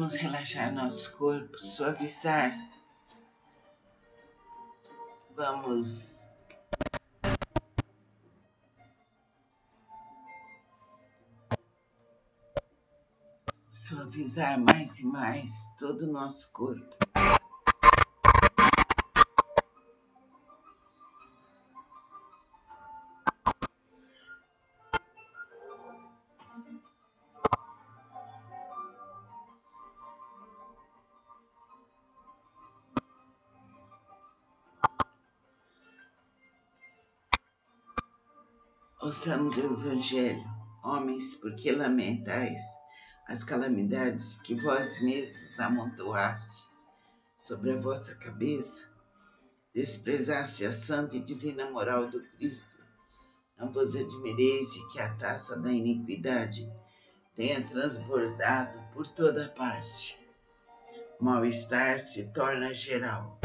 Vamos relaxar nosso corpo, suavizar. Vamos suavizar mais e mais todo o nosso corpo. Ouçamos o Evangelho. Homens, por que lamentais as calamidades que vós mesmos amontoastes sobre a vossa cabeça? Desprezaste a santa e divina moral do Cristo. Não vos admireis de que a taça da iniquidade tenha transbordado por toda parte. O mal-estar se torna geral.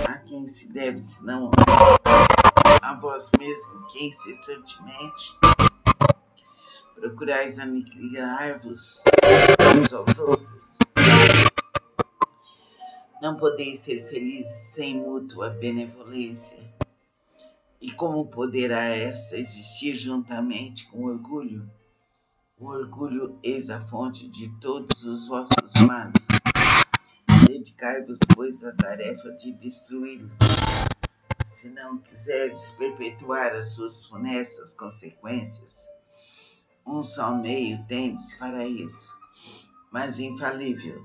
A quem se deve, senão a vós mesmo, que incessantemente procurais aniquilar-vos uns aos outros? Não podeis ser felizes sem mútua benevolência. E como poderá essa existir juntamente com o orgulho? O orgulho eis a fonte de todos os vossos males. Dedicai-vos, pois, à tarefa de destruí-lo, se não quiserdes perpetuar as suas funestas consequências. Um só meio tendes para isso, mas infalível.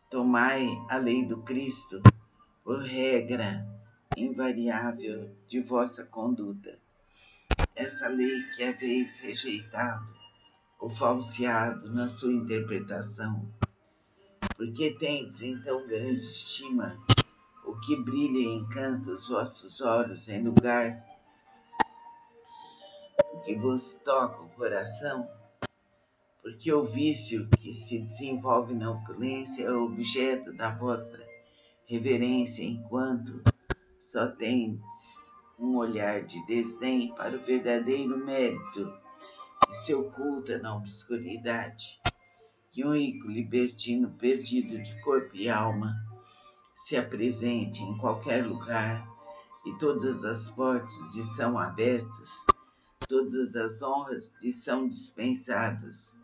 Tomai a lei do Cristo por regra invariável de vossa conduta. Essa lei que haveis rejeitado ou falseado na sua interpretação, porque tendes em tão grande estima o que brilha e encanta os vossos olhos em lugar que vos toca o coração, porque o vício que se desenvolve na opulência é objeto da vossa reverência, enquanto só tendes um olhar de desdém para o verdadeiro mérito que se oculta na obscuridade. Que um rico libertino perdido de corpo e alma se apresente em qualquer lugar e todas as portas lhe são abertas, todas as honras lhe são dispensadas,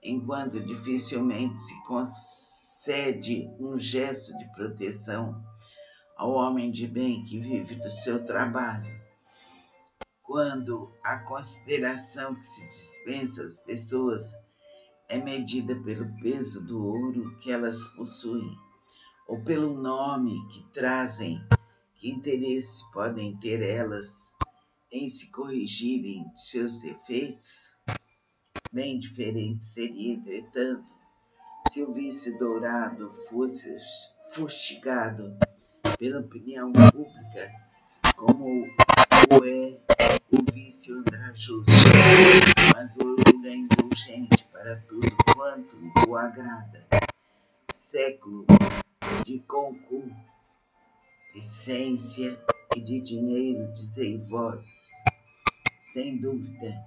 enquanto dificilmente se concede um gesto de proteção ao homem de bem que vive do seu trabalho. Quando a consideração que se dispensa às pessoas é medida pelo peso do ouro que elas possuem, ou pelo nome que trazem, que interesse podem ter elas em se corrigirem de seus defeitos? Bem diferente seria, entretanto, se o vício dourado fosse fustigado pela opinião pública, como o é o vício andrajoso. Mas o orgulho é indulgente para tudo quanto o agrada. Século de concupiscência e de dinheiro, dizei vós, sem dúvida,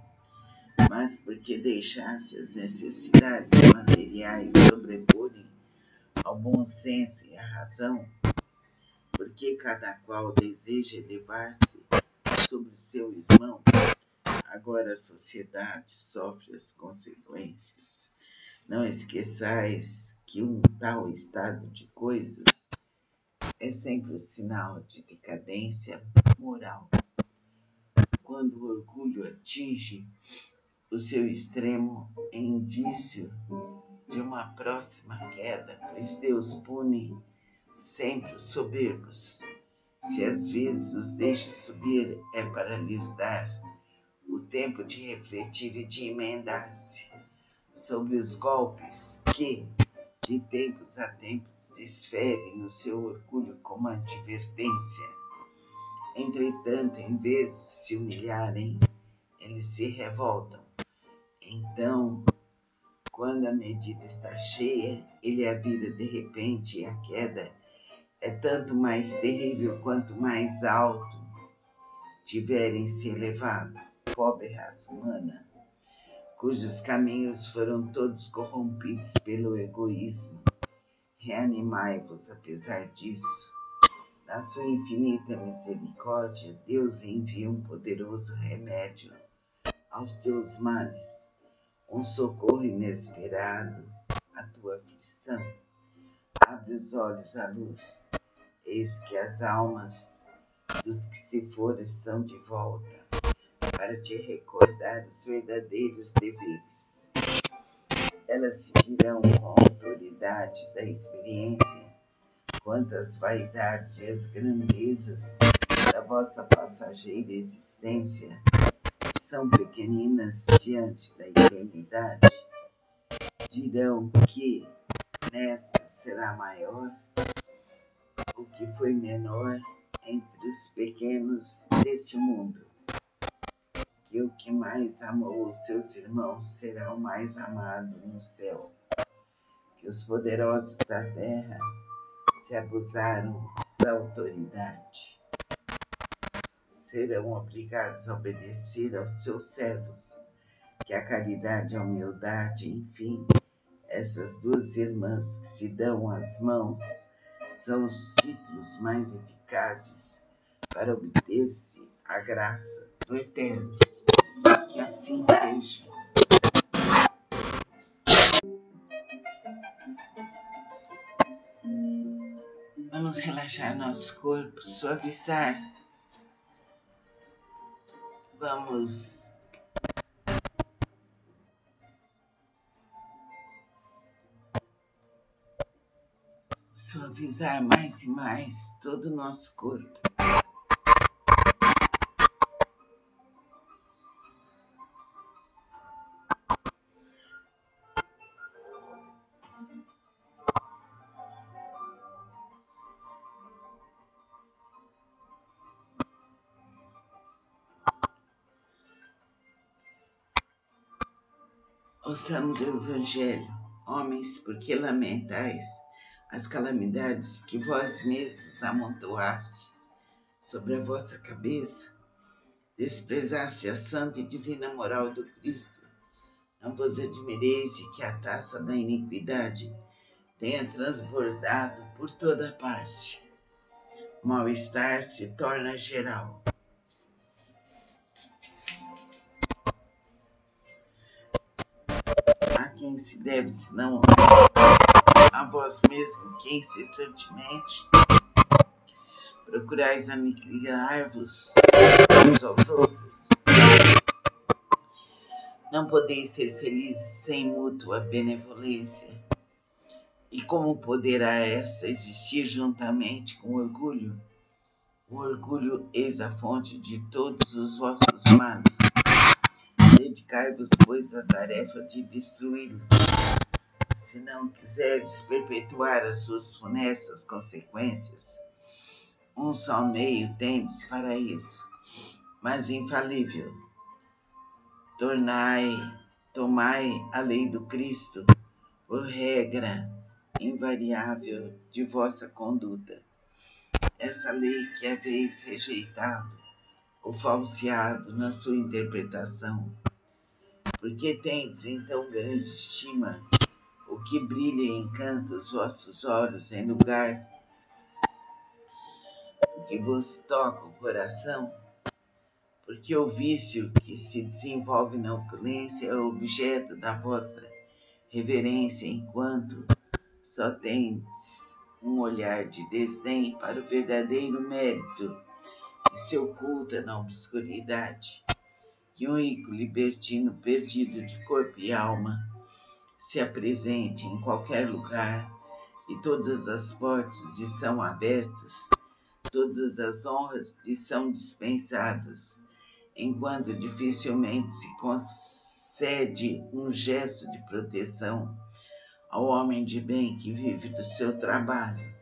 mas porque deixaste as necessidades materiais sobreporem ao bom senso e à razão, porque cada qual deseja elevar-se sobre seu irmão, agora a sociedade sofre as consequências. Não esqueçais que um tal estado de coisas é sempre o sinal de decadência moral. Quando o orgulho atinge o seu extremo, é indício de uma próxima queda, pois Deus pune sempre os soberbos. Se às vezes os deixa subir, é para lhes dar o tempo de refletir e de emendar-se sobre os golpes que, de tempos a tempos, desferem no seu orgulho como advertência. Entretanto, em vez de se humilharem, eles se revoltam. Então, quando a medida está cheia, ele a vira de repente e a queda é tanto mais terrível quanto mais alto tiverem se elevado, pobre raça humana, cujos caminhos foram todos corrompidos pelo egoísmo, reanimai-vos apesar disso. Na sua infinita misericórdia, Deus envia um poderoso remédio aos teus males, um socorro inesperado à tua aflição. Abre os olhos à luz, eis que as almas dos que se foram estão de volta, para te recordar os verdadeiros deveres. Elas se dirão com a autoridade da experiência quantas vaidades e as grandezas da vossa passageira existência são pequeninas diante da eternidade. Dirão que nesta será maior o que foi menor entre os pequenos deste mundo, que o que mais amou os seus irmãos será o mais amado no céu, que os poderosos da terra se abusaram da autoridade, serão obrigados a obedecer aos seus servos, que a caridade e a humildade, enfim, essas duas irmãs que se dão as mãos, são os títulos mais eficazes para obter-se a graça do Eterno. Que assim seja. Vamos relaxar nosso corpo, suavizar. Vamos suavizar mais e mais todo o nosso corpo. Ouçamos o Evangelho. Homens, por que lamentais as calamidades que vós mesmos amontoastes sobre a vossa cabeça? Desprezaste a santa e divina moral do Cristo. Não vos admireis de que a taça da iniquidade tenha transbordado por toda parte. O mal-estar se torna geral. A quem se deve, senão a vós mesmo, que incessantemente procurais aniquilar-vos uns aos outros? Não podeis ser felizes sem mútua benevolência. E como poderá essa existir juntamente com orgulho? O orgulho eis a fonte de todos os vossos males. Dedicai-vos, pois, à tarefa de destruí-lo, se não quiserdes perpetuar as suas funestas consequências. Um só meio tendes para isso, mas infalível. Tomai a lei do Cristo por regra invariável de vossa conduta. Essa lei que haveis rejeitado ou falseado na sua interpretação, porque tendes em tão grande estima o que brilha e encanta os vossos olhos em lugar que vos toca o coração, porque o vício que se desenvolve na opulência é objeto da vossa reverência, enquanto só tendes um olhar de desdém para o verdadeiro mérito que se oculta na obscuridade. Que um rico libertino perdido de corpo e alma se apresente em qualquer lugar e todas as portas lhe são abertas, todas as honras lhe são dispensadas, enquanto dificilmente se concede um gesto de proteção ao homem de bem que vive do seu trabalho.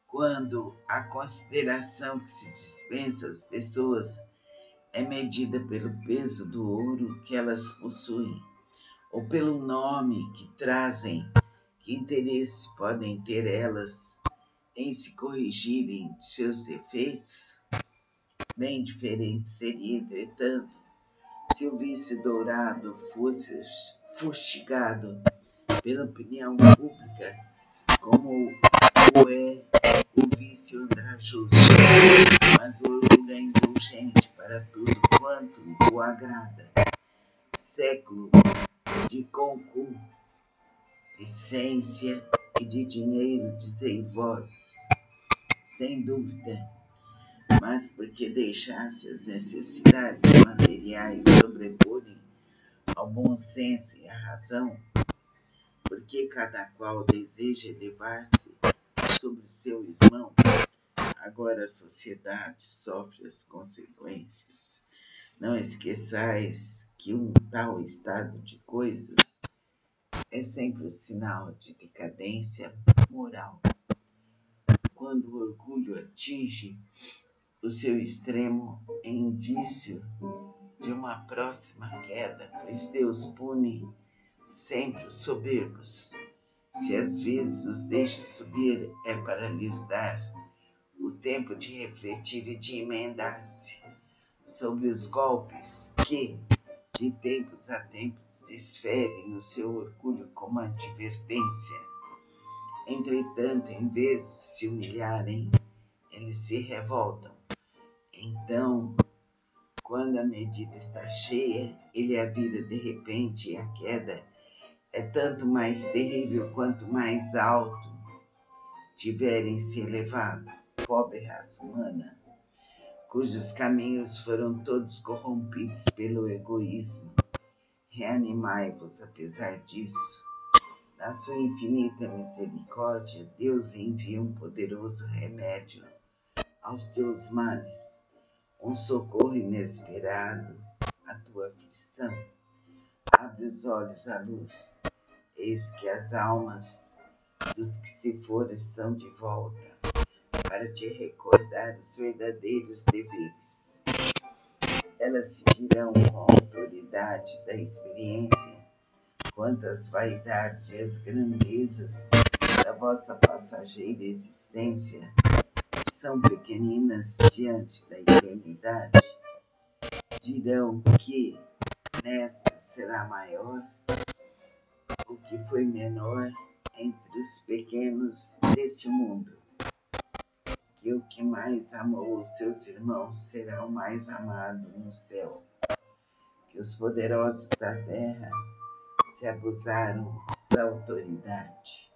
Quando a consideração que se dispensa às pessoas é medida pelo peso do ouro que elas possuem, ou pelo nome que trazem, que interesse podem ter elas em se corrigirem de seus defeitos? Bem diferente seria, entretanto, se o vício dourado fosse fustigado pela opinião pública, como o é o vício andrajoso. Mas o orgulho é indulgente para tudo quanto o agrada. Século de concupiscência e de dinheiro, dizei vós, sem dúvida, mas porque deixaste as necessidades materiais sobreporem ao bom senso e à razão, porque cada qual deseja elevar-se sobre seu irmão, agora a sociedade sofre as consequências. Não esqueçais que um tal estado de coisas é sempre o sinal de decadência moral. Quando o orgulho atinge o seu extremo, é indício de uma próxima queda, pois Deus pune sempre os soberbos. Se às vezes os deixa subir, é para lhes dar o tempo de refletir e de emendar-se sobre os golpes que, de tempos a tempos, desferem no seu orgulho como advertência. Entretanto, em vez de se humilharem, eles se revoltam. Então, quando a medida está cheia, ele a vira de repente e a queda é tanto mais terrível quanto mais alto tiverem se elevado. Pobre raça humana, cujos caminhos foram todos corrompidos pelo egoísmo. Reanimai-vos apesar disso. Na sua infinita misericórdia, Deus envia um poderoso remédio aos teus males, um socorro inesperado à tua aflição. Abre os olhos à luz, eis que as almas dos que se foram estão de volta, para te recordar os verdadeiros deveres. Elas se dirão com a autoridade da experiência quantas vaidades e as grandezas da vossa passageira existência são pequeninas diante da eternidade. Dirão que nesta será maior o que foi menor entre os pequenos deste mundo, que o que mais amou os seus irmãos será o mais amado no céu, que os poderosos da terra se abusaram da autoridade,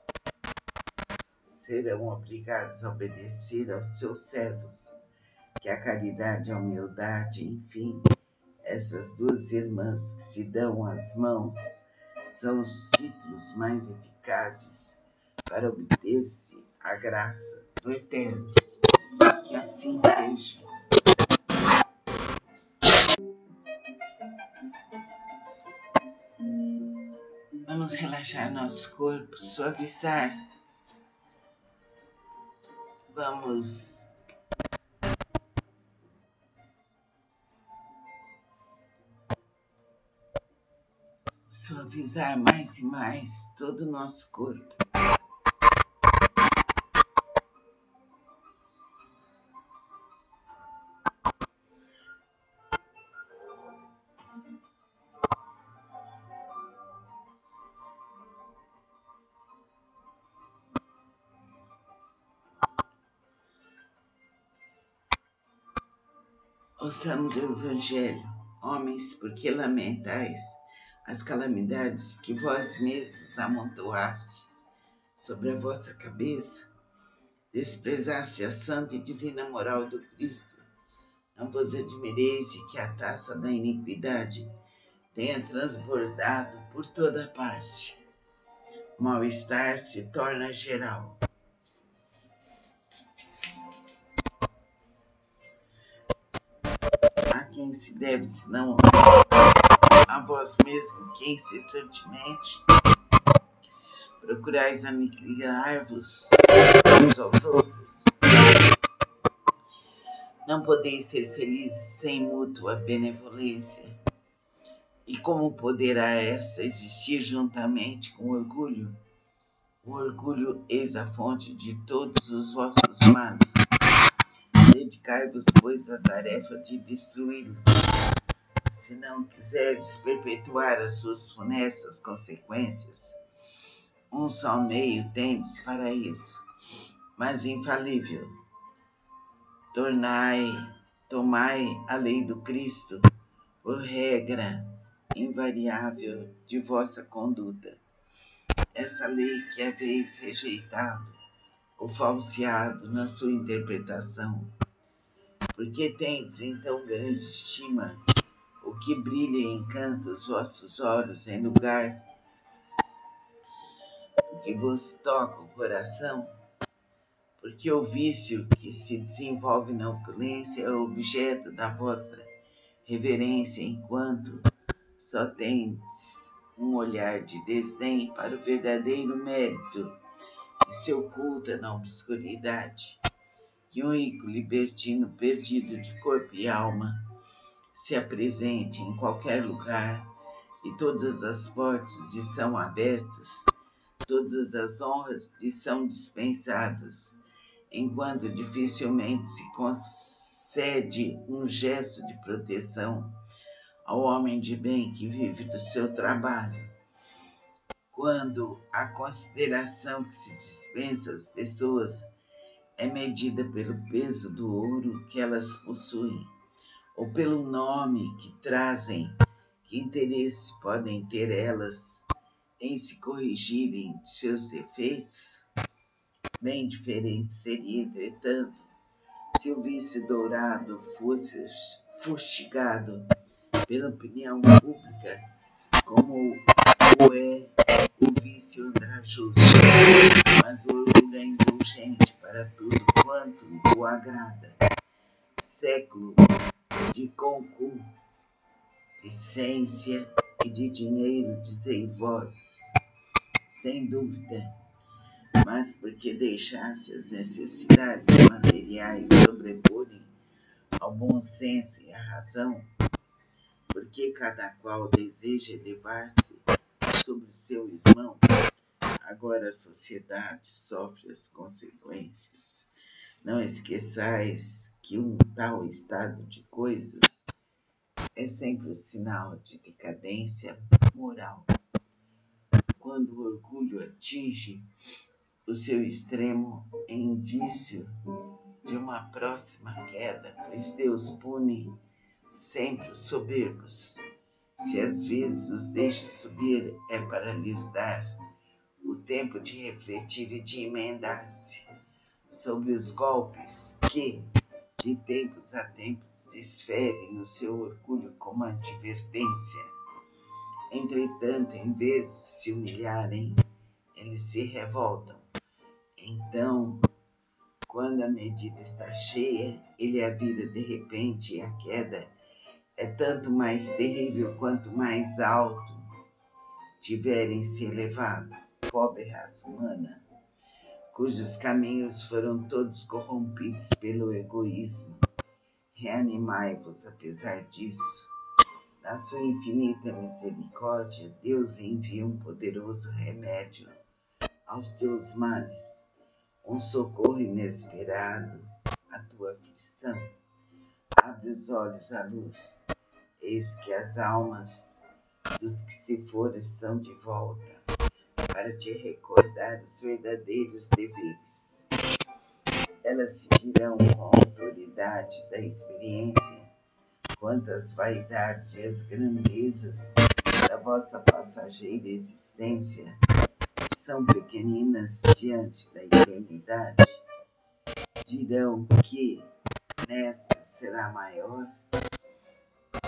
serão obrigados a obedecer aos seus servos, que a caridade e a humildade, enfim, essas duas irmãs que se dão as mãos, são os títulos mais eficazes para obter-se a graça do Eterno. Que assim seja. Vamos relaxar nosso corpo, suavizar. Vamos suavizar mais e mais todo o nosso corpo. Ouçamos o Evangelho. Homens, por que lamentais as calamidades que vós mesmos amontoastes sobre a vossa cabeça? Desprezaste a santa e divina moral do Cristo. Não vos admireis de que a taça da iniquidade tenha transbordado por toda parte. O mal-estar se torna geral. A quem se deve, senão a vós mesmo, que incessantemente procurais aniquilar-vos uns aos outros? Não podeis ser felizes sem mútua benevolência. E como poderá essa existir juntamente com o orgulho? O orgulho eis a fonte de todos os vossos males. Dedicar-vos, pois, à tarefa de destruí-lo, se não quiserdes perpetuar as suas funestas consequências. Um só meio tendes para isso, mas infalível. Tomai a lei do Cristo por regra invariável de vossa conduta. Essa lei que haveis rejeitado ou falseado na sua interpretação, porque tendes em tão grande estima o que brilha e encanta os vossos olhos em lugar que vos toca o coração, porque o vício que se desenvolve na opulência é objeto da vossa reverência, enquanto só tendes um olhar de desdém para o verdadeiro mérito que se oculta na obscuridade, que um rico libertino perdido de corpo e alma se apresente em qualquer lugar e todas as portas lhe são abertas, todas as honras lhe são dispensadas, enquanto dificilmente se concede um gesto de proteção ao homem de bem que vive do seu trabalho. Quando a consideração que se dispensa às pessoas é medida pelo peso do ouro que elas possuem, ou pelo nome que trazem, que interesse podem ter elas em se corrigirem de seus defeitos? Bem diferente seria, entretanto, se o vício dourado fosse fustigado pela opinião pública, como o é o vício andrajoso, mas o orgulho é indulgente para tudo quanto o agrada. Século de concupiscência e de dinheiro, dizei vós, sem dúvida, mas porque deixaste as necessidades materiais sobreporem ao bom senso e à razão, porque cada qual deseja elevar-se sobre seu irmão, agora a sociedade sofre as consequências. Não esqueçais que um tal estado de coisas é sempre o sinal de decadência moral. Quando o orgulho atinge o seu extremo, é indício de uma próxima queda, pois Deus pune sempre os soberbos. Se às vezes os deixa subir, é para lhes dar o tempo de refletir e de emendar-se sobre os golpes que, de tempos a tempos, desferem no seu orgulho como advertência. Entretanto, em vez de se humilharem, eles se revoltam. Então, quando a medida está cheia, ele a vira de repente, e a queda é tanto mais terrível quanto mais alto tiverem se elevado. Pobre raça humana, cujos caminhos foram todos corrompidos pelo egoísmo. Reanimai-vos apesar disso. Na sua infinita misericórdia, Deus envia um poderoso remédio aos teus males, um socorro inesperado à tua aflição. Abre os olhos à luz, eis que as almas dos que se foram estão de volta, para te recordar os verdadeiros deveres. Elas se dirão com a autoridade da experiência quanto às vaidades e as grandezas da vossa passageira existência são pequeninas diante da eternidade. Dirão que nesta será maior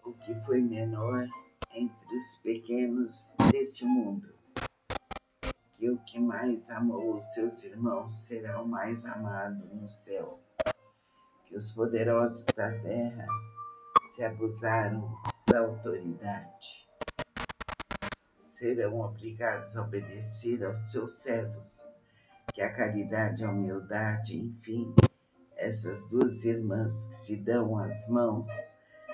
o que foi menor entre os pequenos deste mundo, que o que mais amou os seus irmãos será o mais amado no céu, que os poderosos da terra se abusaram da autoridade, serão obrigados a obedecer aos seus servos, que a caridade e a humildade, enfim, essas duas irmãs que se dão as mãos,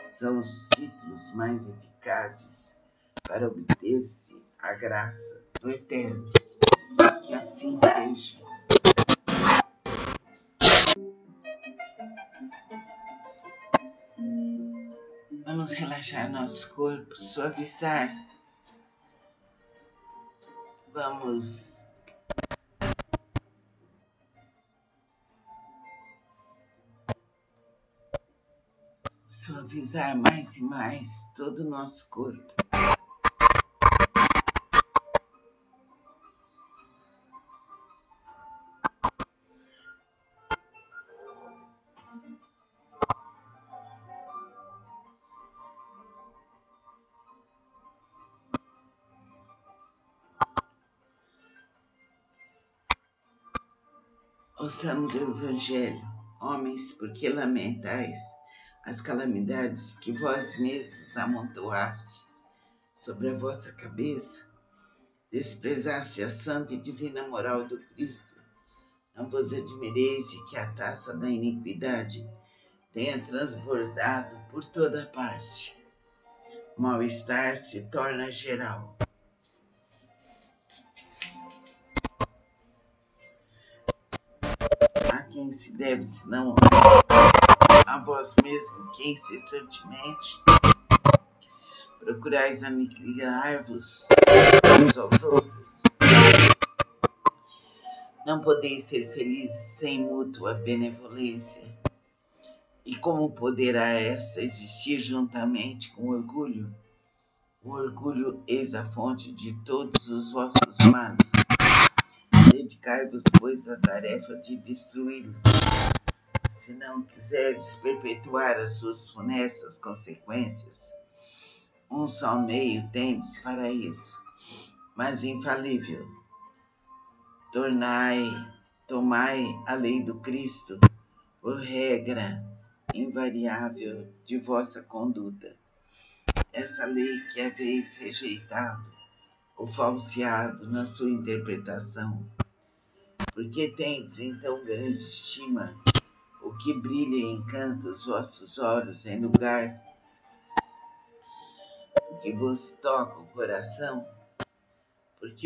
são os títulos mais eficazes para obter-se a graça do Eterno. Que assim seja. Vamos relaxar nosso corpo, suavizar. Vamos suavizar mais e mais todo o nosso corpo. Ouçamos o Evangelho. Homens, por que lamentais as calamidades que vós mesmos amontoastes sobre a vossa cabeça? Desprezaste a santa e divina moral do Cristo. Não vos admireis de que a taça da iniquidade tenha transbordado por toda parte. O mal-estar se torna geral. A quem se deve, senão a vós mesmo, que incessantemente procurais aniquilar-vos uns aos outros? Não podeis ser felizes sem mútua benevolência. E como poderá essa existir juntamente com orgulho? O orgulho eis a fonte de todos os vossos males. Dedicai-vos, pois, à tarefa de destruí-lo, se não quiserdes perpetuar as suas funestas consequências. Um só meio tendes para isso, mas infalível. Tomai a lei do Cristo por regra invariável de vossa conduta. Essa lei que haveis rejeitado ou falseado na sua interpretação, porque tendes em tão grande estima o que brilha e encanta os vossos olhos em lugar que vos toca o coração, porque